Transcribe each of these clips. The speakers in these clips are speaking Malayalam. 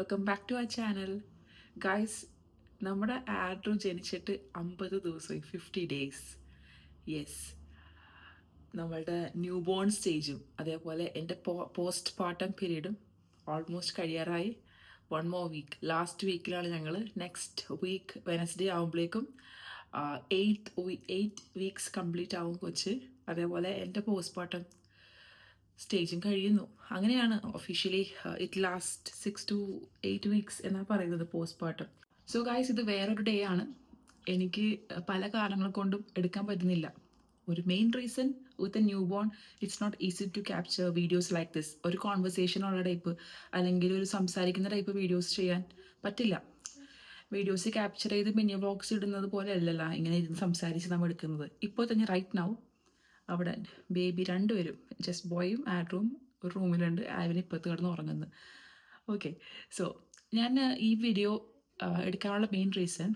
Welcome back to our channel guys. നമ്മുടെ ആഡ്രു ജനിച്ചിട്ട് 50 ദിവസമായി, 50 ഡേയ്സ്. യെസ്, നമ്മളുടെ ന്യൂ ബോൺ സ്റ്റേജും അതേപോലെ എൻ്റെ പോസ്റ്റ് പാർട്ടം പീരീഡും ഓൾമോസ്റ്റ് കഴിയാറായി. 1 more വീക്ക്. ലാസ്റ്റ് വീക്കിലാണ് ഞങ്ങൾ. നെക്സ്റ്റ് വീക്ക് വെനസ്ഡേ ആകുമ്പോഴേക്കും 8 വീക്സ് കംപ്ലീറ്റ് ആവും കൊച്ച്. അതേപോലെ എൻ്റെ പോസ്റ്റ് പാർട്ടം സ്റ്റേജും കഴിയുന്നു. അങ്ങനെയാണ് officially it last 6 to 8 weeks എന്നാണ് പറയുന്നത് പോസ്റ്റ് പാർട്ടം. സോ ഗായ്സ്, ഇത് വേറൊരു ഡേ ആണ്. എനിക്ക് പല കാരണങ്ങൾ കൊണ്ടും എടുക്കാൻ പറ്റുന്നില്ല. ഒരു main reason, with a new born it's not easy to capture videos like this. ഒരു കോൺവെർസേഷനുള്ള ടൈപ്പ് അല്ലെങ്കിൽ ഒരു സംസാരിക്കുന്ന ടൈപ്പ് വീഡിയോസ് ചെയ്യാൻ പറ്റില്ല. വീഡിയോസ് ക്യാപ്ചർ ചെയ്ത് മിനി വ്ളോഗ്സ് ഇടുന്നത് പോലെ അല്ലല്ല ഇങ്ങനെ ഇരുന്ന് സംസാരിച്ച് നമ്മൾ എടുക്കുന്നത്. ഇപ്പോൾ തന്നെ റൈറ്റ് നൗ അവിടെ ബേബി രണ്ടുപേരും, ജസ്റ്റ് ബോയും ആഡ്രും ഒരു റൂമിലുണ്ട്. ആൽവിന് ഇപ്പത്ത് കിടന്ന് ഉറങ്ങുന്നത്. ഓക്കെ, സോ ഞാൻ ഈ വീഡിയോ എടുക്കാനുള്ള main reason,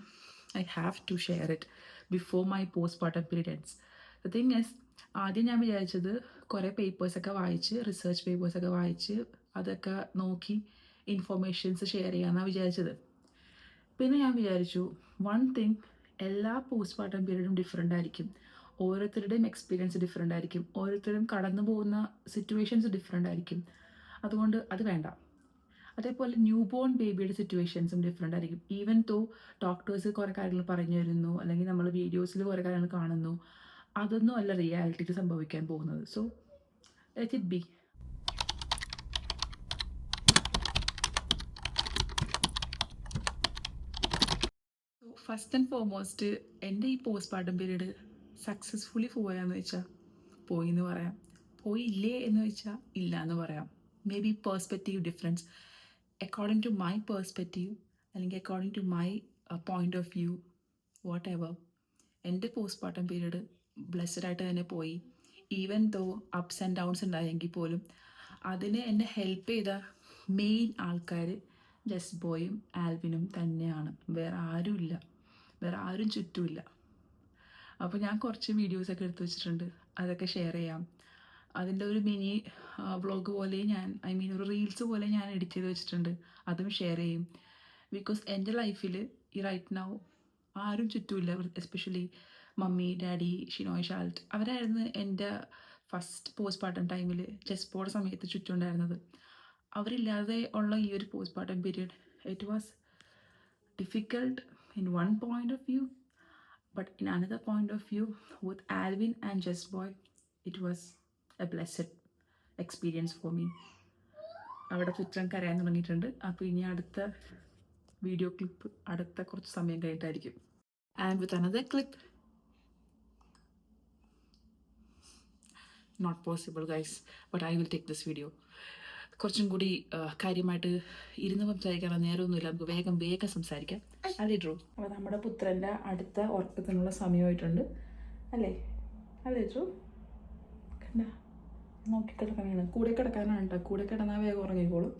I have to share it before my postpartum periods. The thing is, ആദ്യം ഞാൻ വിചാരിച്ചത് കുറേ പേപ്പേഴ്സൊക്കെ വായിച്ച്, റിസർച്ച് പേപ്പേഴ്സൊക്കെ വായിച്ച് അതൊക്കെ നോക്കി ഇൻഫോർമേഷൻസ് ഷെയർ ചെയ്യാമെന്നാണ് വിചാരിച്ചത്. പിന്നെ ഞാൻ വിചാരിച്ചു, വൺ തിങ്, എല്ലാ പോസ്റ്റ് പാർട്ടം പീരീഡും ഡിഫറെൻ്റ് ആയിരിക്കും. ഓരോരുത്തരുടെയും എക്സ്പീരിയൻസ് ഡിഫറെൻ്റ് ആയിരിക്കും. ഓരോരുത്തരും കടന്നു പോകുന്ന സിറ്റുവേഷൻസ് ഡിഫറെൻ്റ് ആയിരിക്കും. അതുകൊണ്ട് അത് വേണ്ട. അതേപോലെ ന്യൂ ബോൺ ബേബിയുടെ സിറ്റുവേഷൻസും ഡിഫറെൻ്റ് ആയിരിക്കും. ഈവൻ തോ ഡോക്ടേഴ്സ് കുറേ കാര്യങ്ങൾ പറഞ്ഞു തരുന്നു, അല്ലെങ്കിൽ നമ്മൾ വീഡിയോസിൽ കുറേ കാര്യങ്ങൾ കാണുന്നു, അതൊന്നും അല്ല റിയാലിറ്റിയിൽ സംഭവിക്കാൻ പോകുന്നത്. So let it be. First and foremost, എൻ്റെ ഈ പോസ്റ്റ് പാർട്ടം പീരീഡ് സക്സസ്ഫുള്ളി പോയാന്ന് വെച്ചാൽ പോയി എന്ന് പറയാം, പോയില്ലേ എന്ന് വെച്ചാൽ ഇല്ല എന്ന് പറയാം. Maybe perspective difference. According to my perspective അല്ലെങ്കിൽ according to my point of view, whatever, എൻ്റെ പോസ്റ്റ് പാർട്ടം പീരീഡ് ബ്ലെസ്ഡ് ആയിട്ട് തന്നെ പോയി. Even though ups and downs ഉണ്ടായെങ്കിൽ പോലും അതിന് എന്നെ ഹെൽപ്പ് ചെയ്ത മെയിൻ ആൾക്കാർ ജസ്റ്റ് ബോയും ആൽവിനും തന്നെയാണ്. വേറെ ആരുമില്ല, വേറെ ആരും ചുറ്റുമില്ല. അപ്പോൾ ഞാൻ കുറച്ച് വീഡിയോസൊക്കെ എടുത്ത് വെച്ചിട്ടുണ്ട്, അതൊക്കെ ഷെയർ ചെയ്യാം. അതിൻ്റെ ഒരു മിനി വ്ളോഗ് പോലെ ഞാൻ, ഐ മീൻ ഒരു റീൽസ് പോലെ ഞാൻ എഡിറ്റ് ചെയ്ത് വെച്ചിട്ടുണ്ട്, അതും ഷെയർ ചെയ്യും. ബിക്കോസ് എൻ്റെ ലൈഫിൽ ഈ റൈറ്റ് നൗ ആരും ചുറ്റുമില്ല. എസ്പെഷ്യലി മമ്മി, ഡാഡി, ഷിനോയ്, ഷാൽട്ട്, അവരായിരുന്നു എൻ്റെ ഫസ്റ്റ് പോസ്റ്റ് പാർട്ടം ടൈമിൽ ചെസ്പോയുടെ സമയത്ത് ചുറ്റുമുണ്ടായിരുന്നത്. അവരില്ലാതെ ഉള്ള ഈ ഒരു post partum period, it was difficult in one point of view. But in another point of view, with Alvin and Just Boy, it was a blessed experience for me. അവിടെ പുത്രം കരയാൻ തുടങ്ങിയിട്ടുണ്ട്. അപ്പോൾ ഇനി അടുത്ത വീഡിയോ ക്ലിപ്പ് അടുത്ത കുറച്ച് സമയം കഴിഞ്ഞിട്ടായിരിക്കും. And with another clip, not possible guys, but I will take this video. കുറച്ചും കൂടി കാര്യമായിട്ട് ഇരുന്ന് സംസാരിക്കാനുള്ള നേരമൊന്നുമില്ല, നമുക്ക് വേഗം വേഗം സംസാരിക്കാം. അല്ലേ ഡ്രൂ? അപ്പോൾ നമ്മുടെ പുത്രൻ്റെ അടുത്ത ഉറക്കത്തിനുള്ള സമയമായിട്ടുണ്ട് അല്ലേ? അല്ലേ ഡ്രൂ? കണ്ട, നോക്കിക്കിടക്കാനാണ്, കൂടെ കിടക്കാനാണ് കേട്ടോ. കൂടെ കിടന്നാൽ വേഗം ഉറങ്ങിക്കോളും.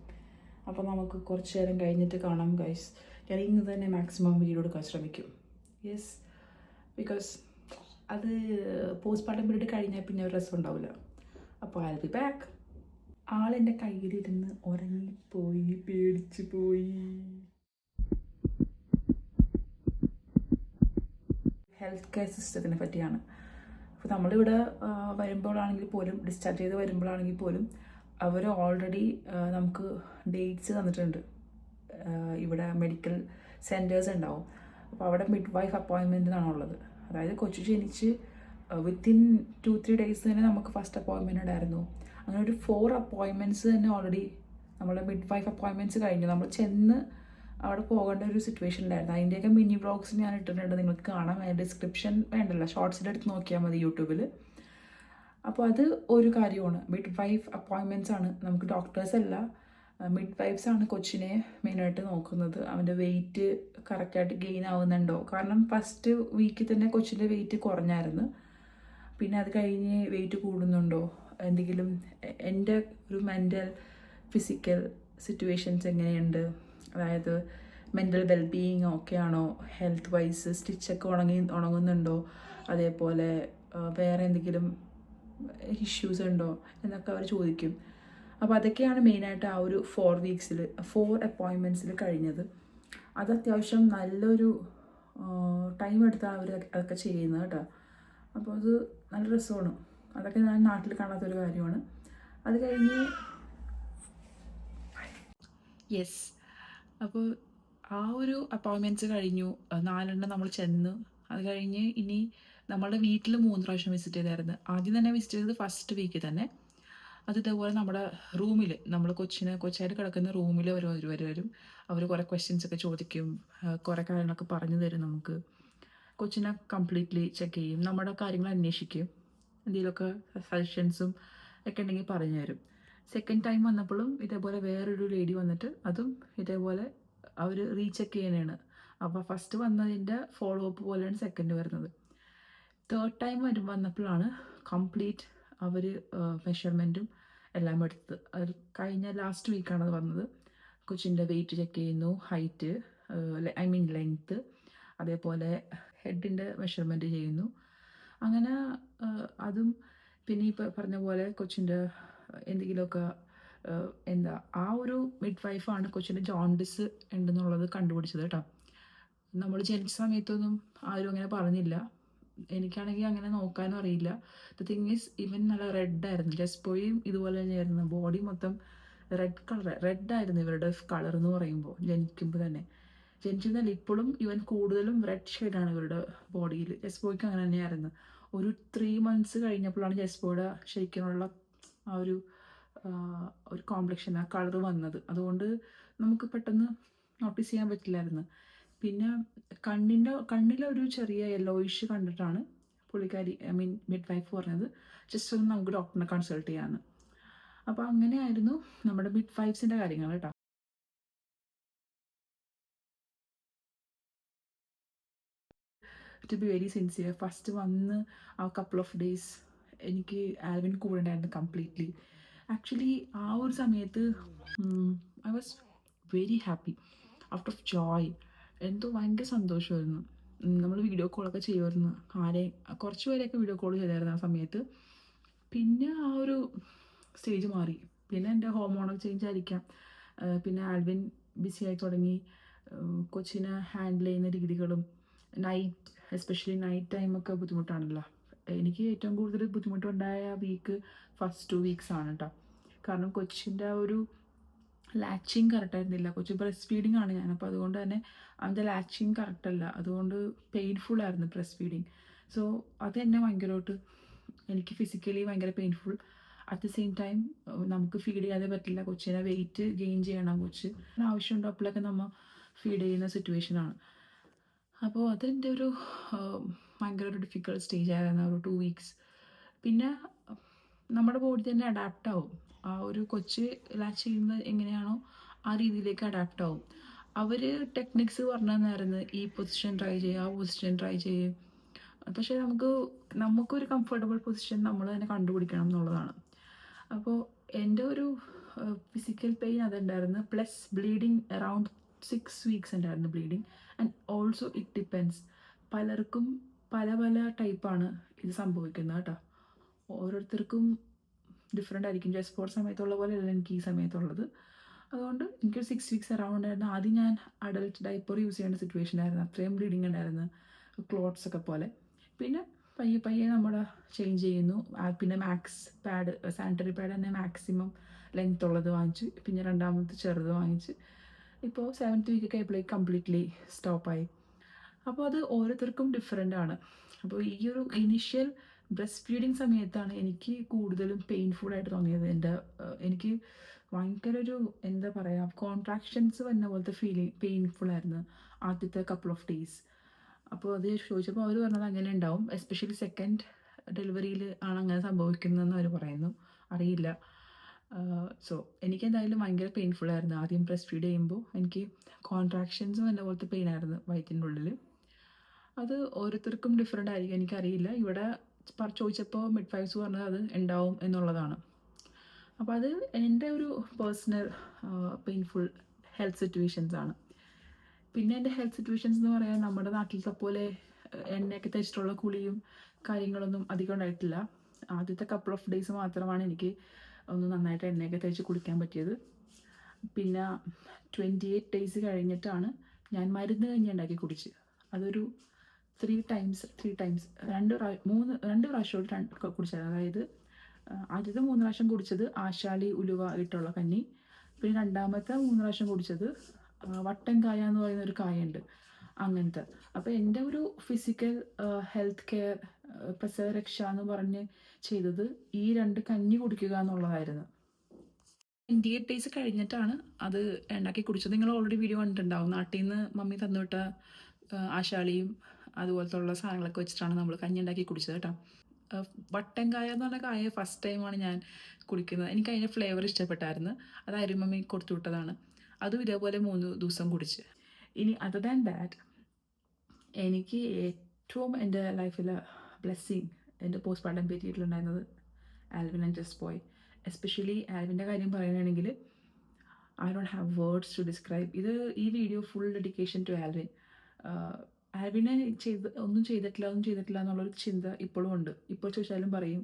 അപ്പോൾ നമുക്ക് കുറച്ച് നേരം കഴിഞ്ഞിട്ട് കാണാം ഗൈസ്. ഞാൻ ഇന്ന് തന്നെ മാക്സിമം വീഡിയോ എടുക്കാൻ ശ്രമിക്കും. യെസ്, ബിക്കോസ് അത് പോസ്റ്റ് പാർട്ടം പീരീഡ് കഴിഞ്ഞാൽ പിന്നെ ഒരു രസം ഉണ്ടാവില്ല. അപ്പോൾ ഐ വിൽ ബി ബാക്ക്. ആളെൻ്റെ കയ്യിലിരുന്ന് ഉറങ്ങിപ്പോയി, പേടിച്ചു പോയി. ഹെൽത്ത് കെയർ സിസ്റ്റത്തിനെ പറ്റിയാണ്. അപ്പോൾ നമ്മളിവിടെ വരുമ്പോഴാണെങ്കിൽ പോലും, ഡിസ്ചാർജ് ചെയ്ത് വരുമ്പോഴാണെങ്കിൽ പോലും, അവർ ഓൾറെഡി നമുക്ക് ഡേറ്റ്സ് തന്നിട്ടുണ്ട്. ഇവിടെ മെഡിക്കൽ സെൻറ്റേഴ്സ് ഉണ്ടാവും. അപ്പോൾ അവിടെ മിഡ് വൈഫ് അപ്പോയിൻമെൻറ്റിനാണ് ഉള്ളത്. അതായത് കൊച്ചു ജനിച്ച് വിത്തിൻ 2-3 ഡേയ്സ് തന്നെ നമുക്ക് ഫസ്റ്റ് അപ്പോയിൻമെൻറ്റ് ഉണ്ടായിരുന്നു. അങ്ങനെ ഒരു 4 അപ്പോയിൻമെൻറ്റ്സ് തന്നെ ഓൾറെഡി നമ്മുടെ മിഡ് വൈഫ് അപ്പോയിൻമെൻറ്റ്സ് കഴിഞ്ഞു. നമ്മൾ ചെന്ന് അവിടെ പോകേണ്ട ഒരു സിറ്റുവേഷൻ ഉണ്ടായിരുന്നു. അതിൻ്റെയൊക്കെ മിനി വ്ളോഗ്സ് ഞാൻ ഇട്ടിട്ടുണ്ട്, നിങ്ങൾക്ക് കാണാം. ഡിസ്ക്രിപ്ഷൻ വേണ്ടല്ലോ, ഷോർട്സിലെടുത്ത് നോക്കിയാൽ മതി യൂട്യൂബിൽ. അപ്പോൾ അത് ഒരു കാര്യമാണ്. മിഡ് വൈഫ് അപ്പോയിൻമെൻറ്റ്സ് ആണ്, നമുക്ക് ഡോക്ടേഴ്സ് അല്ല, മിഡ് വൈഫ്സ് ആണ് കൊച്ചിനെ മെയിനായിട്ട് നോക്കുന്നത്. അവൻ്റെ വെയിറ്റ് കറക്റ്റായിട്ട് ഗെയിൻ ആവുന്നുണ്ടോ, കാരണം ഫസ്റ്റ് വീക്കിൽ തന്നെ കൊച്ചിൻ്റെ വെയിറ്റ് കുറഞ്ഞായിരുന്നു. പിന്നെ അത് കഴിഞ്ഞ് വെയിറ്റ് കൂടുന്നുണ്ടോ, എന്തെങ്കിലും എൻ്റെ ഒരു മെൻ്റൽ ഫിസിക്കൽ സിറ്റുവേഷൻസ് എങ്ങനെയുണ്ട്, അതായത് മെൻ്റൽ വെൽബീയിങ് ഓക്കെ ആണോ, ഹെൽത്ത് വൈസ് സ്റ്റിച്ചൊക്കെ ഉണങ്ങുന്നുണ്ടോ, അതേപോലെ വേറെ എന്തെങ്കിലും ഇഷ്യൂസ് ഉണ്ടോ എന്നൊക്കെ അവർ ചോദിക്കും. അപ്പോൾ അതൊക്കെയാണ് മെയിനായിട്ട് ആ ഒരു 4 അപ്പോയിൻമെൻറ്റ്സിൽ കഴിഞ്ഞത്. അത് അത്യാവശ്യം നല്ലൊരു ടൈം എടുത്താണ് അവർ അതൊക്കെ ചെയ്യുന്നത് കേട്ടോ. അപ്പോൾ അത് നല്ല രസമാണ്. അതൊക്കെ ഞാൻ നാട്ടിൽ കാണാത്തൊരു കാര്യമാണ്. അത് കഴിഞ്ഞ് യെസ്, അപ്പോൾ ആ ഒരു അപ്പോയിൻമെൻറ്റ്സ് കഴിഞ്ഞു. 4 നമ്മൾ ചെന്ന്. അത് കഴിഞ്ഞ് ഇനി നമ്മളുടെ വീട്ടിൽ 3 പ്രാവശ്യം വിസിറ്റ് ചെയ്തായിരുന്നു. ആദ്യം തന്നെ വിസിറ്റ് ചെയ്തത് ഫസ്റ്റ് വീക്കിൽ തന്നെ. അത് ഇതേപോലെ നമ്മുടെ റൂമിൽ, നമ്മൾ കൊച്ചായിട്ട് കിടക്കുന്ന റൂമിൽ അവർ വരും. അവർ കുറേ ക്വസ്റ്റ്യൻസ് ഒക്കെ ചോദിക്കും, കുറേ കാര്യങ്ങളൊക്കെ പറഞ്ഞു തരും നമുക്ക്. കൊച്ചിനെ കംപ്ലീറ്റ്ലി ചെക്ക് ചെയ്യും, നമ്മുടെ കാര്യങ്ങൾ അന്വേഷിക്കും, എന്തെങ്കിലുമൊക്കെ സജഷൻസും ഒക്കെ ഉണ്ടെങ്കിൽ പറഞ്ഞു തരും. സെക്കൻഡ് ടൈം വന്നപ്പോഴും ഇതേപോലെ വേറൊരു ലേഡി വന്നിട്ട് അതും ഇതേപോലെ അവർ റീചെക്ക് ചെയ്യാനാണ്. അപ്പോൾ ഫസ്റ്റ് വന്നതിൻ്റെ ഫോളോ അപ്പ് പോലെയാണ് സെക്കൻഡ് വരുന്നത്. തേർഡ് ടൈം വന്നപ്പോഴാണ് കംപ്ലീറ്റ് അവർ മെഷർമെൻറ്റും എല്ലാം എടുത്തത്. അത് കഴിഞ്ഞ ലാസ്റ്റ് വീക്കാണ് അത് വന്നത്. കൊച്ചിൻ്റെ വെയിറ്റ് ചെക്ക് ചെയ്യുന്നു, ഹൈറ്റ്, ലെങ്ത്ത്, അതേപോലെ ഹെഡിൻ്റെ മെഷർമെൻറ്റ് ചെയ്യുന്നു. അങ്ങനെ അതും പിന്നെ ഇപ്പോൾ പറഞ്ഞ പോലെ കൊച്ചിൻ്റെ എന്തെങ്കിലുമൊക്കെ ആ ഒരു മിഡ് വൈഫാണ് കൊച്ചിൻ്റെ ജോണ്ടിസ് ഉണ്ടെന്നുള്ളത് കണ്ടുപിടിച്ചത് കേട്ടോ. നമ്മൾ ജനിച്ച സമയത്തൊന്നും ആരും അങ്ങനെ പറഞ്ഞില്ല. എനിക്കാണെങ്കിൽ അങ്ങനെ നോക്കാനും അറിയില്ല. ദ തിങ് ഈസ്, ഇവൻ നല്ല റെഡായിരുന്നു. ജസ്പോയും ഇതുപോലെ തന്നെയായിരുന്നു. ബോഡി മൊത്തം റെഡായിരുന്നു ഇവരുടെ കളർ എന്ന് പറയുമ്പോൾ. ജനിച്ചിരുന്നല്ല, ഇപ്പോഴും ഇവൻ കൂടുതലും റെഡ് ഷെയ്ഡാണ് ഇവരുടെ ബോഡിയിൽ. ജസ്പോയ്ക്ക് അങ്ങനെ തന്നെയായിരുന്നു. ഒരു 3 months കഴിഞ്ഞപ്പോഴാണ് ജസ്പോയുടെ ശരിക്കുമുള്ള ആ ഒരു കോംപ്ലക്ഷൻ, ആ കളർ വന്നത്. അതുകൊണ്ട് നമുക്ക് പെട്ടെന്ന് നോട്ടീസ് ചെയ്യാൻ പറ്റില്ലായിരുന്നു. പിന്നെ കണ്ണിലൊരു ചെറിയ യെല്ലോയിഷ് കണ്ടിട്ടാണ് പുള്ളിക്കാരി, മിഡ് വൈഫ് പറഞ്ഞത് ജസ്റ്റ് ഒന്ന് നമുക്ക് ഡോക്ടറിനെ കൺസൾട്ട് ചെയ്യാമെന്ന്. അപ്പോൾ അങ്ങനെയായിരുന്നു നമ്മുടെ മിഡ് വൈഫ്സിൻ്റെ കാര്യങ്ങൾ കേട്ടോ. To be very sincere, first വന്ന് ആ കപ്പിൾ ഓഫ് ഡേയ്സ് എനിക്ക് ആൽവിൻ കൂടെ ഉണ്ടായിരുന്നു കംപ്ലീറ്റ്ലി. ആക്ച്വലി ആ ഒരു സമയത്ത് I was very happy, out of joy. എന്തോ ഭയങ്കര സന്തോഷമായിരുന്നു. നമ്മൾ വീഡിയോ കോളൊക്കെ ചെയ്യുമായിരുന്നു. കുറച്ച് പേരെയൊക്കെ വീഡിയോ കോൾ ചെയ്തായിരുന്നു ആ സമയത്ത്. പിന്നെ ആ ഒരു സ്റ്റേജ് മാറി. പിന്നെ എൻ്റെ ഹോർമോണൽ ചേഞ്ച് ആയിരിക്കാം. പിന്നെ ആൽവിൻ ബിസി ആയി തുടങ്ങി. കൊച്ചിനെ ഹാൻഡിൽ ചെയ്യുന്ന രീതികളും, നൈറ്റ് എസ്പെഷ്യലി നൈറ്റ് ടൈമൊക്കെ ബുദ്ധിമുട്ടാണല്ലോ. എനിക്ക് ഏറ്റവും കൂടുതൽ ബുദ്ധിമുട്ടുണ്ടായ വീക്ക് ഫസ്റ്റ് 2 weeks ആണ് കേട്ടോ. കാരണം കൊച്ചിൻ്റെ ആ ഒരു ലാച്ചിങ് കറക്റ്റായിരുന്നില്ല. കൊച്ചു ബ്രസ്റ്റ് ഫീഡിങ് ആണ് ഞാൻ. അപ്പോൾ അതുകൊണ്ട് തന്നെ അവൻ്റെ ലാച്ചിങ് കറക്റ്റല്ല. അതുകൊണ്ട് പെയിൻഫുൾ ആയിരുന്നു ബ്രസ്റ്റ് ഫീഡിങ്. സോ അതെന്നെ ഭയങ്കരമായിട്ട് എനിക്ക് ഫിസിക്കലി ഭയങ്കര painful. At the same time നമുക്ക് ഫീഡ് ചെയ്യാതെ പറ്റില്ല. കൊച്ചിനെ വെയിറ്റ് ഗെയിൻ ചെയ്യണം. കൊച്ച് ആവശ്യമുണ്ടോ അപ്പോഴൊക്കെ നമ്മൾ ഫീഡ് ചെയ്യുന്ന സിറ്റുവേഷനാണ്. അപ്പോൾ അതെൻ്റെ ഒരു ഭയങ്കര ഒരു ഡിഫിക്കൽട്ട് സ്റ്റേജ് ആയിരുന്നു ഒരു 2 weeks. പിന്നെ നമ്മുടെ ബോഡി തന്നെ അഡാപ്റ്റ് ആവും. ആ ഒരു കൊച്ച് ലാച്ച് ചെയ്യുന്നത് എങ്ങനെയാണോ ആ രീതിയിലേക്ക് അഡാപ്റ്റ് ആവും. അവർ ടെക്നിക്സ് പറഞ്ഞു തന്നായിരുന്നു, ഈ പൊസിഷൻ ട്രൈ ചെയ്യുക, ആ പൊസിഷൻ ട്രൈ ചെയ്യും. പക്ഷേ നമുക്കൊരു കംഫർട്ടബിൾ പൊസിഷൻ നമ്മൾ തന്നെ കണ്ടുപിടിക്കണം എന്നുള്ളതാണ്. അപ്പോൾ എൻ്റെ ഒരു ഫിസിക്കൽ പെയിൻ അതുണ്ടായിരുന്നു. പ്ലസ് ബ്ലീഡിങ് അറൗണ്ട് 6 weeks ഉണ്ടായിരുന്നു bleeding. And also it depends, പലർക്കും പല ടൈപ്പാണ് ഇത് സംഭവിക്കുന്നത് കേട്ടോ. ഓരോരുത്തർക്കും ഡിഫറെൻ്റ് ആയിരിക്കും. ജസ്റ്റ് സമയത്തുള്ള പോലെ അല്ല എനിക്ക് ഈ സമയത്തുള്ളത്. അതുകൊണ്ട് എനിക്കൊരു 6 weeks അറൗണ്ട് ആയിരുന്നു. ആദ്യം ഞാൻ അഡൽട്ട് ഡൈപ്പർ യൂസ് ചെയ്യേണ്ട സിറ്റുവേഷൻ ആയിരുന്നു. അത്രയും ബ്ലീഡിങ് ഉണ്ടായിരുന്നു, ക്ലോട്ട്സ് ഒക്കെ പോലെ. പിന്നെ പയ്യെ നമ്മൾ ചേഞ്ച് ചെയ്യുന്നു. പിന്നെ സാനിറ്ററി പാഡ് തന്നെ മാക്സിമം ലെങ്ത് ഉള്ളത് വാങ്ങിച്ചു. പിന്നെ രണ്ടാമത്തെ ചെറുത് വാങ്ങിച്ച് ഇപ്പോൾ 7th week ഒക്കെ ആയപ്പോഴേക്ക് കംപ്ലീറ്റ്ലി സ്റ്റോപ്പായി. അപ്പോൾ അത് ഓരോരുത്തർക്കും ഡിഫറെൻ്റ് ആണ്. അപ്പോൾ ഈ ഒരു ഇനിഷ്യൽ ബ്രസ്റ്റ് ഫീഡിങ് സമയത്താണ് എനിക്ക് കൂടുതലും പെയിൻഫുൾ ആയിട്ട് തോന്നിയത്. എനിക്ക് ഭയങ്കര ഒരു എന്താ പറയുക, കോൺട്രാക്ഷൻസ് വന്ന പോലത്തെ പെയിൻഫുൾ ആയിരുന്നു ആദ്യത്തെ കപ്പിൾ ഓഫ് ഡേയ്സ്. അപ്പോൾ അത് ചോദിച്ചപ്പോൾ അവർ പറഞ്ഞത് അങ്ങനെ ഉണ്ടാവും, എസ്പെഷ്യലി സെക്കൻഡ് ഡെലിവറിയിൽ ആണ് അങ്ങനെ സംഭവിക്കുന്നതെന്ന് അവർ പറയുന്നു. അറിയില്ല. സോ എനിക്കെന്തായാലും ഭയങ്കര പെയിൻഫുൾ ആയിരുന്നു ആദ്യം ബ്രസ്റ്റ് ഫീഡ് ചെയ്യുമ്പോൾ. എനിക്ക് കോൺട്രാക്ഷൻസ് വന്ന പോലത്തെ പെയിൻ ആയിരുന്നു വയറ്റിൻ്റെ ഉള്ളിൽ. അത് ഓരോരുത്തർക്കും ഡിഫറെൻ്റ് ആയിരിക്കും, എനിക്കറിയില്ല. ഇവിടെ ചോദിച്ചപ്പോൾ മിഡ് വൈഫ്സ് പറഞ്ഞത് അത് ഉണ്ടാവും എന്നുള്ളതാണ്. അപ്പോൾ അത് എൻ്റെ ഒരു പേഴ്സണൽ പെയിൻഫുൾ ഹെൽത്ത് സിറ്റുവേഷൻസ് ആണ്. പിന്നെ എൻ്റെ ഹെൽത്ത് സിറ്റുവേഷൻസ് എന്ന് പറയാൻ നമ്മുടെ നാട്ടിലത്തെ പോലെ എണ്ണയൊക്കെ തേച്ചിട്ടുള്ള കുളിയും കാര്യങ്ങളൊന്നും അധികം ഉണ്ടായിട്ടില്ല. ആദ്യത്തെ കപ്പിൾ ഓഫ് ഡേയ്സ് മാത്രമാണ് എനിക്ക് ഒന്ന് നന്നായിട്ട് എണ്ണയൊക്കെ തേച്ച് കുളിക്കാൻ പറ്റിയത്. പിന്നെ 28 ഡേയ്സ് കഴിഞ്ഞിട്ടാണ് ഞാൻ മരുന്ന് കഞ്ഞി ഉണ്ടാക്കി കുടിച്ചത്. അതൊരു 3 ടൈംസ് രണ്ട് പ്രാവശ്യമായിട്ട് കുടിച്ചത്. അതായത് ആദ്യത്തെ 3 പ്രാവശ്യം കുടിച്ചത് ആശാളി ഉലുവ ഇട്ടുള്ള കഞ്ഞി. പിന്നെ രണ്ടാമത്തെ 3 പ്രാവശ്യം കുടിച്ചത് വട്ടൻ കായ എന്ന് പറയുന്ന ഒരു കായുണ്ട്, അങ്ങനത്തെ. അപ്പോൾ എൻ്റെ ഒരു ഫിസിക്കൽ ഹെൽത്ത് കെയർ പ്രസവരക്ഷ എന്ന് പറഞ്ഞ് ചെയ്തത് ഈ 2 കഞ്ഞി കുടിക്കുക എന്നുള്ളതായിരുന്നു. 28 ഡേയ്സ് കഴിഞ്ഞിട്ടാണ് അത് ഉണ്ടാക്കി കുടിച്ചത്. നിങ്ങൾ ഓൾറെഡി വീഡിയോ കണ്ടിട്ടുണ്ടാവും. നാട്ടിൽ നിന്ന് മമ്മി തന്നുവിട്ട ആശാളിയും അതുപോലത്തുള്ള സാധനങ്ങളൊക്കെ വെച്ചിട്ടാണ് നമ്മൾ കഞ്ഞി ഉണ്ടാക്കി കുടിച്ചത് കേട്ടോ. വട്ടൻ കായ എന്ന് പറഞ്ഞ കായ ഫസ്റ്റ് ടൈമാണ് ഞാൻ കുടിക്കുന്നത്. എനിക്ക് അതിൻ്റെ ഫ്ലേവർ ഇഷ്ടപ്പെട്ടായിരുന്നു. അത് അരിമമ്മി കൊടുത്തു വിട്ടതാണ്. അതും ഇതേപോലെ 3 ദിവസം കുടിച്ച്. ഇനി അതർ ദാൻ ദാറ്റ്, എനിക്ക് ഏറ്റവും എൻ്റെ ലൈഫിൽ ബ്ലെസ്സിങ് എൻ്റെ പോസ്റ്റ്മോർട്ടം പീരീഡിലുണ്ടായിരുന്നത് Alvin and just boy. Especially ആൽവിൻ്റെ കാര്യം പറയുകയാണെങ്കിൽ I don't have words to describe. ഈ video full dedication to Alvin. ആൽവിനെ ഒന്നും ചെയ്തിട്ടില്ല എന്നുള്ളൊരു ചിന്ത ഇപ്പോഴും ഉണ്ട്. ഇപ്പോൾ ചോദിച്ചാലും പറയും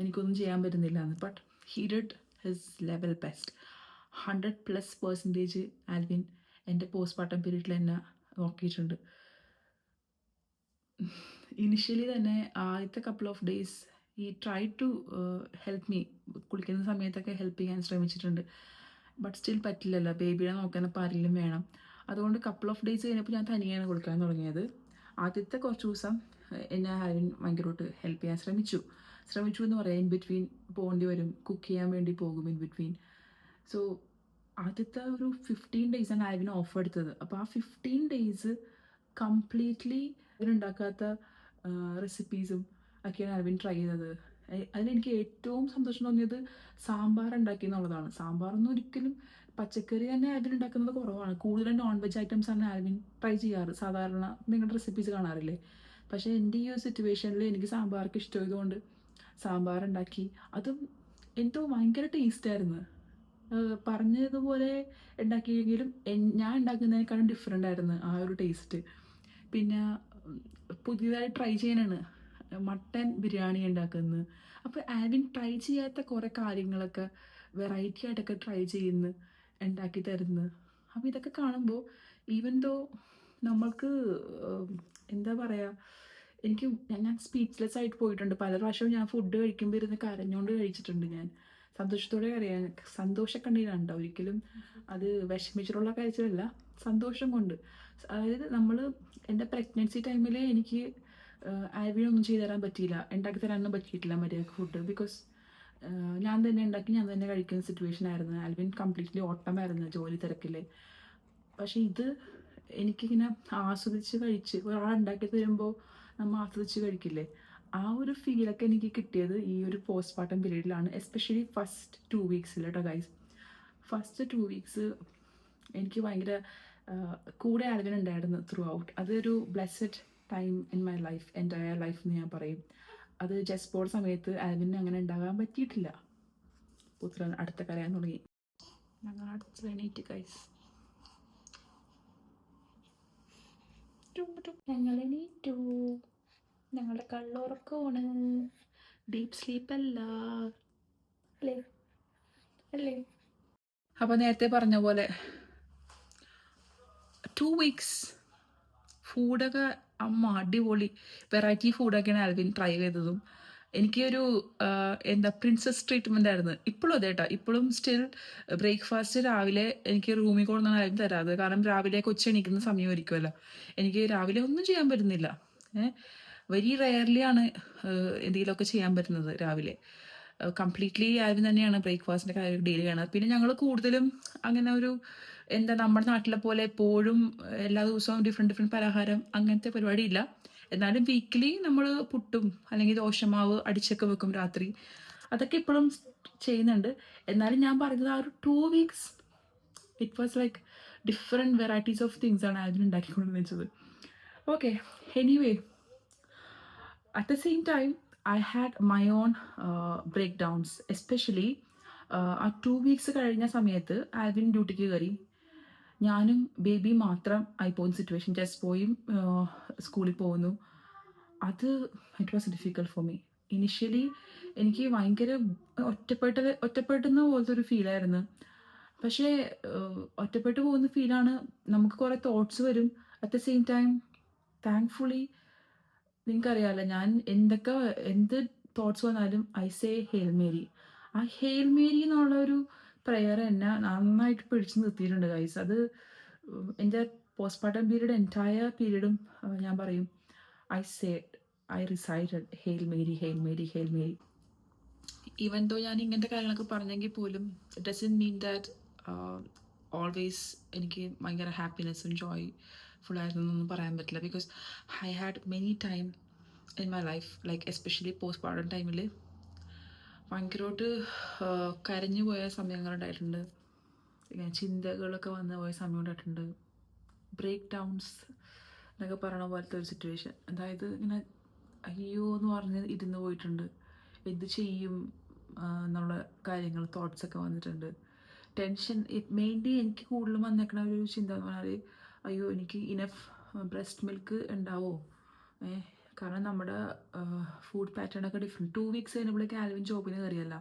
എനിക്കൊന്നും ചെയ്യാൻ പറ്റുന്നില്ല എന്ന്. But he did his level best. 100+% Alvin എൻ്റെ പോസ്റ്റ്മോർട്ടം പീരീഡിൽ എന്നെ നോക്കിയിട്ടുണ്ട്. ഇനിഷ്യലി തന്നെ ആദ്യത്തെ കപ്പിൾ ഓഫ് ഡേയ്സ് ഈ ട്രൈ ടു ഹെൽപ്പ് മീ. കുളിക്കുന്ന സമയത്തൊക്കെ ഹെൽപ്പ് ചെയ്യാൻ ശ്രമിച്ചിട്ടുണ്ട്. ബട്ട് സ്റ്റിൽ പറ്റില്ലല്ലോ, ബേബിയെ നോക്കാനപ്പോൾ ആരെങ്കിലും വേണം. അതുകൊണ്ട് കപ്പിൾ ഓഫ് ഡേയ്സ് കഴിഞ്ഞപ്പോൾ ഞാൻ തനിയാണ് കൊടുക്കാൻ തുടങ്ങിയത്. ആദ്യത്തെ കുറച്ച് ദിവസം എന്നെ ആരും ഭയങ്കരമായിട്ട് ഹെൽപ്പ് ചെയ്യാൻ ശ്രമിച്ചു എന്ന് പറയാം. ഇൻ ബിറ്റ്വീൻ പോകേണ്ടി വരും, കുക്ക് ചെയ്യാൻ വേണ്ടി പോകും ഇൻ ബിറ്റ്വീൻ. സോ ആദ്യത്തെ ഒരു 15 ഡേയ്സാണ് ആൽവിന് ഓഫ് എടുത്തത്. അപ്പോൾ ആ 15 ഡേയ്സ് കംപ്ലീറ്റ്ലി ഇതിനുണ്ടാക്കാത്ത റെസിപ്പീസും ഒക്കെയാണ് ആൽവിൻ ട്രൈ ചെയ്തത്. അതിലെനിക്ക് ഏറ്റവും സന്തോഷം തോന്നിയത് സാമ്പാർ ഉണ്ടാക്കി എന്നുള്ളതാണ്. സാമ്പാറൊന്നും ഒരിക്കലും പച്ചക്കറി തന്നെ ആൽവിൻ ഉണ്ടാക്കുന്നത് കുറവാണ്. കൂടുതലും നോൺ വെജ് ഐറ്റംസാണ് ആൽവിൻ ട്രൈ ചെയ്യാറ്. സാധാരണ നിങ്ങളുടെ റെസിപ്പീസ് കാണാറില്ലേ? പക്ഷേ എൻ്റെ ഈ ഒരു സിറ്റുവേഷനിൽ എനിക്ക് സാമ്പാർക്ക് ഇഷ്ടമായതുകൊണ്ട് സാമ്പാർ ഉണ്ടാക്കി. അതും എന്തോ ഭയങ്കര ടേസ്റ്റായിരുന്നു. പറഞ്ഞതുപോലെ ഉണ്ടാക്കിയെങ്കിലും ഞാൻ ഉണ്ടാക്കുന്നതിനേക്കാളും ഡിഫറെൻ്റ് ആയിരുന്നു ആ ഒരു ടേസ്റ്റ്. പിന്നെ പുതിയതായി ട്രൈ ചെയ്യാനാണ് മട്ടൻ ബിരിയാണി ഉണ്ടാക്കുന്നത്. അപ്പോൾ ആൽവിൻ ട്രൈ ചെയ്യാത്ത കുറേ കാര്യങ്ങളൊക്കെ വെറൈറ്റി ആയിട്ടൊക്കെ ട്രൈ ചെയ്യുന്നു, ഉണ്ടാക്കി തരുന്നു. അപ്പോൾ ഇതൊക്കെ കാണുമ്പോൾ ഈവൻ ദോ നമ്മൾക്ക് എന്താ പറയുക, ഞാൻ സ്പീച്ച്ലെസ് ആയിട്ട് പോയിട്ടുണ്ട്. പല പ്രാവശ്യവും ഞാൻ ഫുഡ് കഴിക്കുമ്പോൾ ഇരുന്ന് കരഞ്ഞുകൊണ്ട് കഴിച്ചിട്ടുണ്ട്. ഞാൻ സന്തോഷത്തോടെ കരയാൻ, സന്തോഷക്കണ്ണീരുണ്ടോ, ഒരിക്കലും അത് വിഷമിച്ചിട്ടുള്ള കാര്യത്തിലല്ല, സന്തോഷം കൊണ്ട്. അതായത് എൻ്റെ പ്രഗ്നൻസി ടൈമിൽ എനിക്ക് ആൽവിനൊന്നും ചെയ്തു തരാൻ പറ്റിയില്ല, ഉണ്ടാക്കി തരാനൊന്നും പറ്റിയിട്ടില്ല മര്യാദക്ക് ഫുഡ്. ബിക്കോസ് ഞാൻ തന്നെ ഉണ്ടാക്കി ഞാൻ തന്നെ കഴിക്കുന്ന സിറ്റുവേഷൻ ആയിരുന്നു. ആൽവിൻ കംപ്ലീറ്റ്ലി ഓട്ടമായിരുന്നു ജോലി തിരക്കിൽ. പക്ഷേ ഇത് എനിക്കിങ്ങനെ ആസ്വദിച്ച് കഴിച്ച്, ഒരാളുണ്ടാക്കി തരുമ്പോൾ നമ്മൾ ആസ്വദിച്ച് കഴിക്കില്ലേ, ആ ഒരു ഫീലൊക്കെ എനിക്ക് കിട്ടിയത് ഈ ഒരു പോസ്റ്റ്മോർട്ടം പീരീഡിലാണ്. എസ്പെഷ്യലി ഫസ്റ്റ് 2 വീക്സിൽ കേട്ടോ ഗൈസ്. ഫസ്റ്റ് 2 വീക്സ് എനിക്ക് ഭയങ്കര കൂടെ ആൽവിൻ ഉണ്ടായിരുന്നു ത്രൂ ഔട്ട്. അതൊരു blessed time in my life, entire life എന്ന് ഞാൻ പറയും. അത് ജസ്റ്റ് ബോർഡ് സമയത്ത് ആൽവിന് അങ്ങനെ ഉണ്ടാകാൻ പറ്റിയിട്ടില്ല. പുത്രൻ അടുത്ത കരയാൻ തുടങ്ങി. ഞങ്ങൾ അടുത്ത് എണീറ്റ് ഗൈസ്. ഞങ്ങൾ എണീറ്റു. ഞങ്ങളുടെ കള്ളുറക്കമാണ്, ഡീപ്പ് സ്ലീപ്പ് അല്ല അല്ലേ. അപ്പോൾ നേരത്തെ പറഞ്ഞ പോലെ 2 വീക്സ് ഫുഡൊക്കെ അടിപൊളി വെറൈറ്റി ഫുഡൊക്കെയാണ് ആൽവിൻ ട്രൈ ചെയ്തതും. എനിക്കൊരു പ്രിൻസസ് ട്രീറ്റ്മെൻ്റ് ആയിരുന്നു. ഇപ്പോഴും അതെ കേട്ടോ. ഇപ്പോഴും സ്റ്റിൽ ബ്രേക്ക്ഫാസ്റ്റ് രാവിലെ എനിക്ക് റൂമിൽ കൊണ്ടുവന്നാണ് ആരും തരാത്. കാരണം രാവിലെ കൊച്ചെണീക്കുന്ന സമയമായിരിക്കുമല്ലോ. എനിക്ക് രാവിലെ ഒന്നും ചെയ്യാൻ പറ്റുന്നില്ല. വെരി റെയർലി ആണ് എന്തെങ്കിലുമൊക്കെ ചെയ്യാൻ പറ്റുന്നത് രാവിലെ. കംപ്ലീറ്റ്ലി ആൽവിൻ തന്നെയാണ് ബ്രേക്ക്ഫാസ്റ്റിൻ്റെ കാര്യം ഡീൽ ചെയ്യണത്. പിന്നെ ഞങ്ങൾ കൂടുതലും അങ്ങനെ ഒരു നമ്മുടെ നാട്ടിലെ പോലെ എപ്പോഴും എല്ലാ ദിവസവും ഡിഫറെൻറ്റ് പലഹാരം അങ്ങനത്തെ പരിപാടിയില്ല. എന്നാലും വീക്കിലി നമ്മൾ പുട്ടും അല്ലെങ്കിൽ ദോശമാവ് അടിച്ചൊക്കെ വെക്കും രാത്രി. അതൊക്കെ ഇപ്പോഴും ചെയ്യുന്നുണ്ട്. എന്നാലും ഞാൻ പറയുന്നത് ആ ഒരു 2 weeks it was like different varieties of things ആണ് ആൽവിൻ ഉണ്ടാക്കിക്കൊണ്ട് വെച്ചത്. Okay, anyway, at the same time I had my own breakdowns, especially ആ 2 വീക്സ് കഴിഞ്ഞ സമയത്ത് ആൽവിൻ ഡ്യൂട്ടിക്ക് കയറി. ഞാനും ബേബി മാത്രം ആയിപ്പോകുന്ന സിറ്റുവേഷൻ. ജസ്റ്റ് പോയും സ്കൂളിൽ പോകുന്നു. അത് it was difficult for me. Initially എനിക്ക് ഭയങ്കര ഒറ്റപ്പെടുന്ന പോലത്തെ ഒരു ഫീലായിരുന്നു. പക്ഷേ ഒറ്റപ്പെട്ടു പോകുന്ന ഫീലാണ്. നമുക്ക് കുറേ തോട്ട്സ് വരും. At the same time thankfully നിങ്ങൾക്കറിയാലോ ഞാൻ എന്ത് തോട്ട്സ് വന്നാലും ഐ സേ ഹെയിൽ മേരി. ആ ഹെയിൽ മേരി എന്നുള്ള ഒരു പ്രെയർ എന്നെ നന്നായിട്ട് പിടിച്ചു നിർത്തിയിട്ടുണ്ട് ഗൈസ്. അത് എൻ്റെ പോസ്റ്റ്മോർട്ടം പീരീഡ് എൻറ്റയർ പീരീഡും ഞാൻ പറയും I recited Hail Mary, Hail Mary, Hail Mary. Even though ഞാൻ ഇങ്ങനത്തെ കാര്യങ്ങളൊക്കെ പറഞ്ഞെങ്കിൽ പോലും it doesn't mean that always എനിക്ക് ഭയങ്കര ഹാപ്പിനെസ്സും ജോയ് ഫുള്ളായിരുന്നു എന്നൊന്നും പറയാൻ പറ്റില്ല. Because I had many time in my life like especially postpartum ടൈമിൽ ഭയങ്കരമായിട്ട് കരഞ്ഞു പോയ സമയങ്ങളുണ്ടായിട്ടുണ്ട്. ഇങ്ങനെ ചിന്തകളൊക്കെ വന്ന് പോയ സമയം ഉണ്ടായിട്ടുണ്ട്. ബ്രേക്ക് ഡൗൺസ് എന്നൊക്കെ പറയണ പോലത്തെ ഒരു സിറ്റുവേഷൻ. അതായത് ഇങ്ങനെ അയ്യോ എന്ന് പറഞ്ഞ് ഇരുന്ന് പോയിട്ടുണ്ട്. എന്ത് ചെയ്യും എന്നുള്ള കാര്യങ്ങൾ തോട്ട്സൊക്കെ വന്നിട്ടുണ്ട്. ടെൻഷൻ മെയിൻലി എനിക്ക് കൂടുതലും വന്നേക്കണ ഒരു ചിന്ത എന്ന് പറഞ്ഞാൽ അയ്യോ എനിക്ക് ഇനഫ് ബ്രസ്റ്റ് മിൽക്ക് ഉണ്ടാവോ. കാരണം നമ്മുടെ ഫുഡ് പാറ്റേണൊക്കെ ഡിഫറെൻറ്റ്. 2 വീക്സ് കഴിഞ്ഞപ്പോഴേക്ക് ആൽവിൻ ജോബിന് കയറിയല്ല.